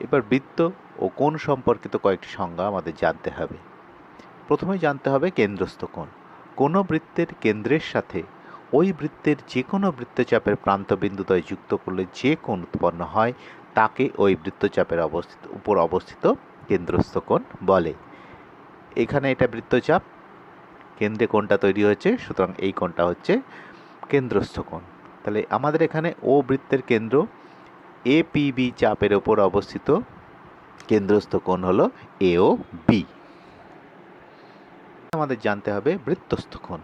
এবার বৃত্ত ও কোণ সম্পর্কিত কয়েকটি সংজ্ঞা আমাদের জানতে হবে। প্রথমে জানতে হবে কেন্দ্রস্থ কোণ। কোনো বৃত্তের কেন্দ্রের সাথে ওই বৃত্তের যে কোনো বৃত্তচাপের প্রান্তবিন্দুদ্বয় যুক্ত করলে যে কোণ উৎপন্ন হয় তাকে ওই বৃত্তচাপের উপর অবস্থিত কেন্দ্রস্থ কোণ বলে। এখানে এটা বৃত্তচাপ, কেন্দ্রে কোণটা তৈরি হয়েছে, সুতরাং এই কোণটা হচ্ছে কেন্দ্রস্থ কোণ। তাহলে আমাদের এখানে ও বৃত্তের কেন্দ্র এপিবি চাপের ওপর অবস্থিত কেন্দ্রস্থ কোণ হলো এও বি। আমাদের জানতে হবে বৃত্তস্থ কোণ।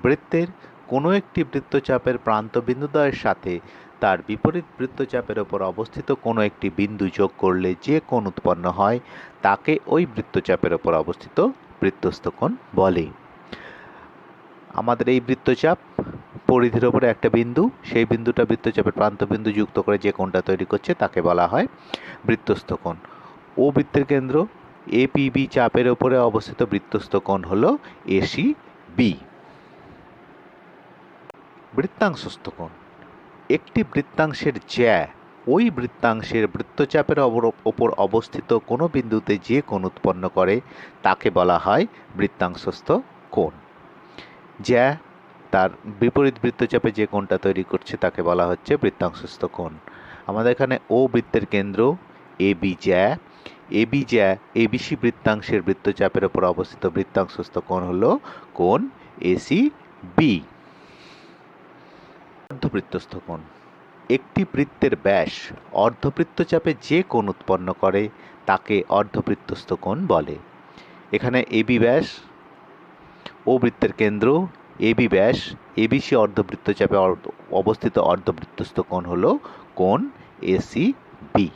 বৃত্তের কোনো একটি বৃত্তচাপের প্রান্তবিন্দুদ্বয়ের সাথে তার বিপরীত বৃত্তচাপের ওপর অবস্থিত কোনো একটি বিন্দু যোগ করলে যে কোণ উৎপন্ন হয় তাকে ওই বৃত্তচাপের ওপর অবস্থিত বৃত্তস্থ কোণ বলে। আমাদের এই বৃত্তচাপ পরিধির ওপরে একটা বিন্দু, সেই বিন্দুটা বৃত্তচাপের প্রান্তবিন্দু যুক্ত করে যে কোণটা তৈরি করছে তাকে বলা হয় বৃত্তস্থ কোণ। ও বৃত্তের কেন্দ্র এপিবি চাপের ওপরে অবস্থিত বৃত্তস্থ কোণ হলো এসি বি। বৃত্তাংশস্থ কোণ। একটি বৃত্তাংশের জ্যা ওই বৃত্তাংশের বৃত্তচাপের ওপর অবস্থিত কোনো বিন্দুতে যে কোণ উৎপন্ন করে তাকে বলা হয় বৃত্তাংশস্থ কোণ। জ্যা তার বিপরীত বৃত্তচাপে যে কোণটা তৈরি করছে তাকে বলা হচ্ছে বৃত্তাংশস্থ কোণ। আমাদের এখানে ও বৃত্তের কেন্দ্র এবি জ্যা, এবি জ্যা এবিসি বৃত্তাংশের বৃত্তচাপের ওপর অবস্থিত বৃত্তাংশস্থ কোণ হলো কোণ এসি বি। অর্ধবৃত্তস্থ কোণ। একটি বৃত্তের ব্যাস অর্ধবৃত্তচাপে যে কোণ উৎপন্ন করে তাকে অর্ধবৃত্তস্থ কোণ বলে। এখানে এবি ব্যাস ও বৃত্তের কেন্দ্র, এবি ব্যাস এবিসি অর্ধবৃত্তচাপে অবস্থিত অর্ধবৃত্তস্থ কোণ হলো কোণ এসি বি।